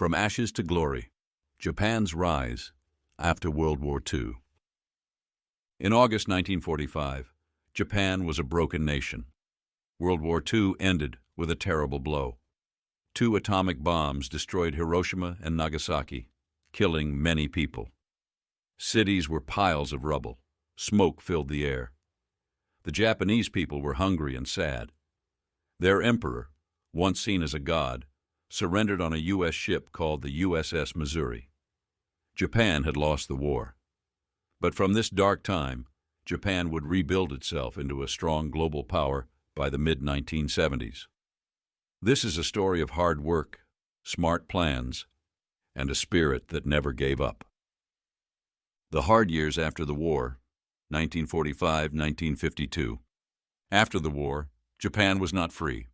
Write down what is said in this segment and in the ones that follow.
From Ashes to Glory, Japan's Rise after World War II. In August 1945, Japan was a broken nation. World War II ended with a terrible blow. 2 atomic bombs destroyed Hiroshima and Nagasaki, killing many people. Cities were piles of rubble. Smoke filled the air. The Japanese people were hungry and sad. Their emperor, once seen as a god, surrendered on a U.S. ship called the USS Missouri. Japan had lost the war. But from this dark time, Japan would rebuild itself into a strong global power by the mid-1970s. This is a story of hard work, smart plans, and a spirit that never gave up. The hard years after the war, 1945-1952. After the war, Japan was not free.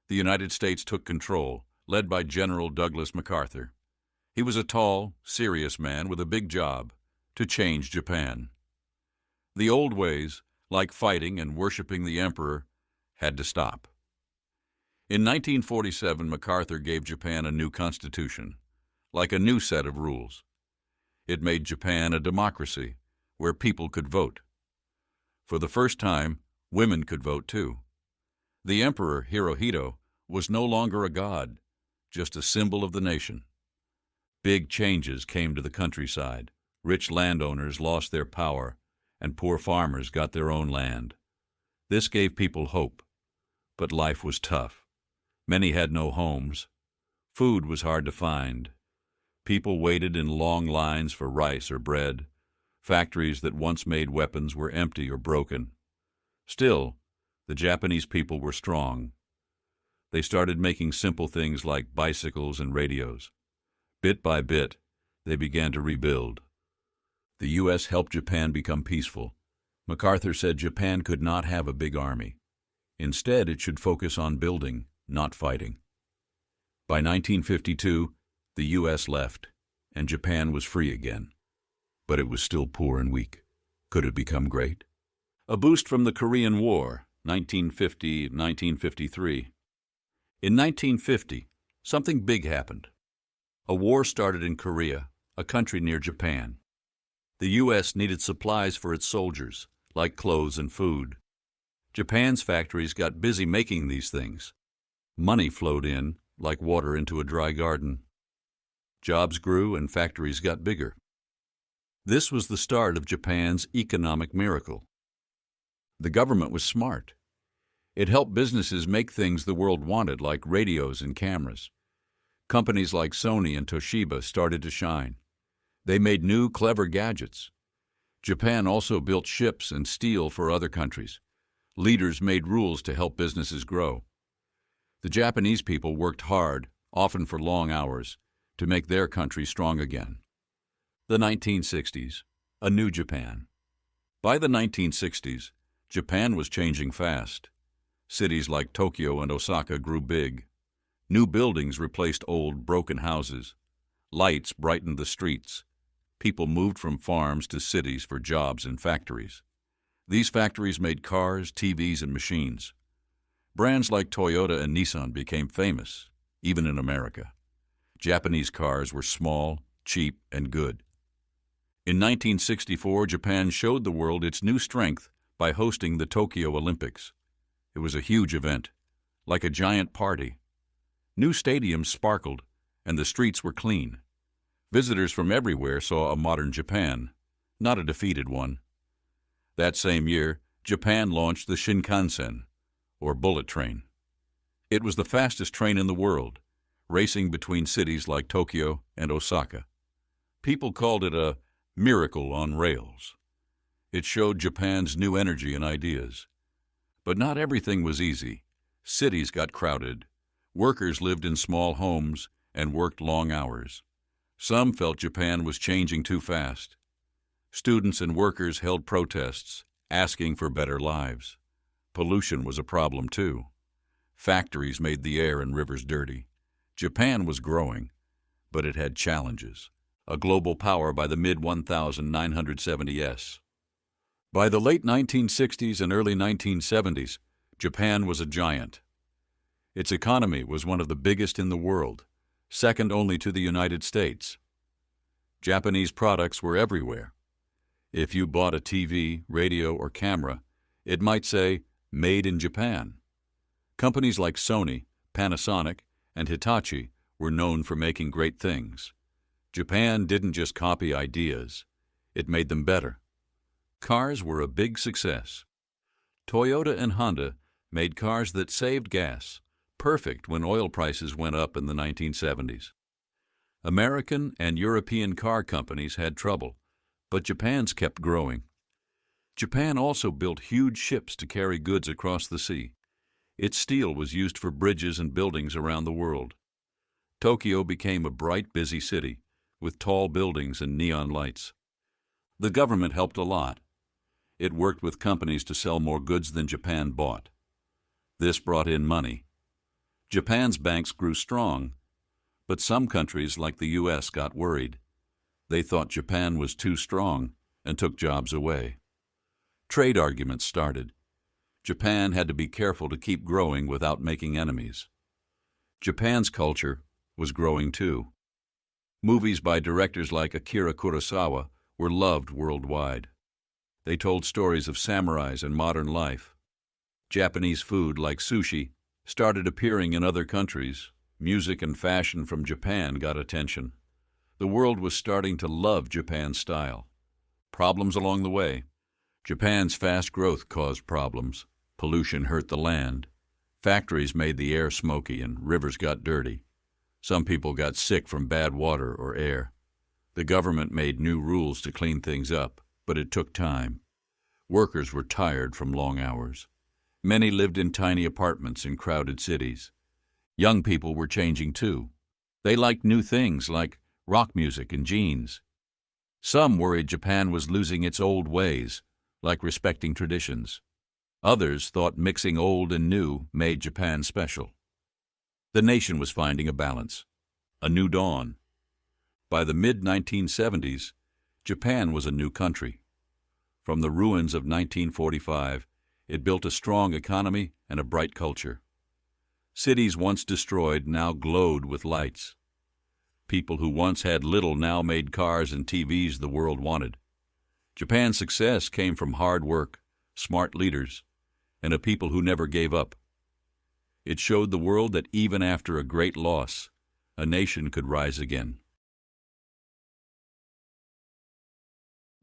The United States took control, led by General Douglas MacArthur. He was a tall, serious man with a big job: to change Japan. The old ways, like fighting and worshiping the emperor, had to stop. In 1947, MacArthur gave Japan a new constitution, like a new set of rules. It made Japan a democracy, where people could vote. For the first time, women could vote too. The emperor, Hirohito, was no longer a god, just a symbol of the nation. Big changes came to the countryside. Rich landowners lost their power, and poor farmers got their own land. This gave people hope, but life was tough. Many had no homes. Food was hard to find. People waited in long lines for rice or bread. Factories that once made weapons were empty or broken. Still, the Japanese people were strong. They started making simple things like bicycles and radios. Bit by bit, they began to rebuild. The U.S. helped Japan become peaceful. MacArthur said Japan could not have a big army. Instead, it should focus on building, not fighting. By 1952, the U.S. left, and Japan was free again. But it was still poor and weak. Could it become great? A boost from the Korean War, 1950-1953. In 1950, something big happened. A war started in Korea, a country near Japan. The U.S. needed supplies for its soldiers, like clothes and food. Japan's factories got busy making these things. Money flowed in, like water into a dry garden. Jobs grew and factories got bigger. This was the start of Japan's economic miracle. The government was smart. It helped businesses make things the world wanted, like radios and cameras. Companies like Sony and Toshiba started to shine. They made new, clever gadgets. Japan also built ships and steel for other countries. Leaders made rules to help businesses grow. The Japanese people worked hard, often for long hours, to make their country strong again. The 1960s, a new Japan. By the 1960s, Japan was changing fast. Cities like Tokyo and Osaka grew big. New buildings replaced old, broken houses. Lights brightened the streets. People moved from farms to cities for jobs in factories. These factories made cars, TVs, and machines. Brands like Toyota and Nissan became famous, even in America. Japanese cars were small, cheap, and good. In 1964, Japan showed the world its new strength by hosting the Tokyo Olympics. It was a huge event, like a giant party. New stadiums sparkled, and the streets were clean. Visitors from everywhere saw a modern Japan, not a defeated one. That same year, Japan launched the Shinkansen, or bullet train. It was the fastest train in the world, racing between cities like Tokyo and Osaka. People called it a miracle on rails. It showed Japan's new energy and ideas. But not everything was easy. Cities got crowded. Workers lived in small homes and worked long hours. Some felt Japan was changing too fast. Students and workers held protests, asking for better lives. Pollution was a problem too. Factories made the air and rivers dirty. Japan was growing, but it had challenges. A global power by the mid-1970s. By the late 1960s and early 1970s, Japan was a giant. Its economy was one of the biggest in the world. second only to the United States. Japanese products were everywhere. If you bought a TV, radio, or camera, it might say, "Made in Japan." Companies like Sony, Panasonic, and Hitachi were known for making great things. Japan didn't just copy ideas, it made them better. Cars were a big success. Toyota and Honda made cars that saved gas, perfect when oil prices went up in the 1970s. American and European car companies had trouble, but Japan's kept growing. Japan also built huge ships to carry goods across the sea. Its steel was used for bridges and buildings around the world. Tokyo became a bright, busy city, with tall buildings and neon lights. The government helped a lot. It worked with companies to sell more goods than Japan bought. This brought in money. Japan's banks grew strong, but some countries like the U.S. got worried. They thought Japan was too strong and took jobs away. Trade arguments started. Japan had to be careful to keep growing without making enemies. Japan's culture was growing too. Movies by directors like Akira Kurosawa were loved worldwide. They told stories of samurais and modern life. Japanese food, like sushi, started appearing in other countries. Music and fashion from Japan got attention. The world was starting to love Japan's style. Problems along the way. Japan's fast growth caused problems. Pollution hurt the land. Factories made the air smoky and rivers got dirty. Some people got sick from bad water or air. The government made new rules to clean things up, but it took time. Workers were tired from long hours. Many lived in tiny apartments in crowded cities. Young people were changing too. They liked new things like rock music and jeans. Some worried Japan was losing its old ways, like respecting traditions. Others thought mixing old and new made Japan special. The nation was finding a balance, a new dawn. By the mid-1970s, Japan was a new country. From the ruins of 1945, it built a strong economy and a bright culture. Cities once destroyed now glowed with lights. People who once had little now made cars and TVs the world wanted. Japan's success came from hard work, smart leaders, and a people who never gave up. It showed the world that even after a great loss, a nation could rise again.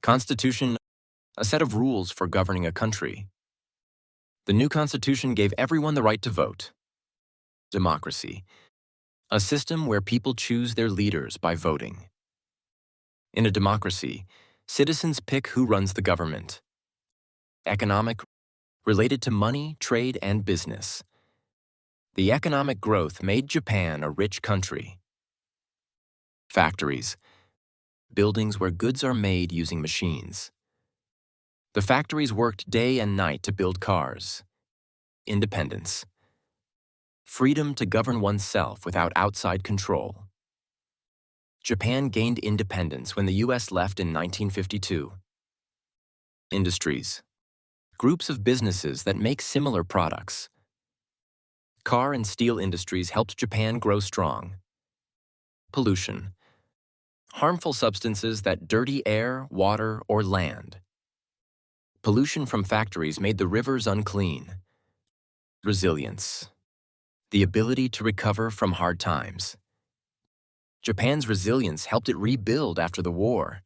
Constitution, a set of rules for governing a country. The new Constitution gave everyone the right to vote. Democracy, a system where people choose their leaders by voting. In a democracy, citizens pick who runs the government. Economic, related to money, trade, and business. The economic growth made Japan a rich country. Factories, buildings where goods are made using machines. The factories worked day and night to build cars. Independence, freedom to govern oneself without outside control. Japan gained independence when the U.S. left in 1952. Industries, groups of businesses that make similar products. Car and steel industries helped Japan grow strong. Pollution, harmful substances that dirty air, water, or land. Pollution from factories made the rivers unclean. Resilience, the ability to recover from hard times. Japan's resilience helped it rebuild after the war.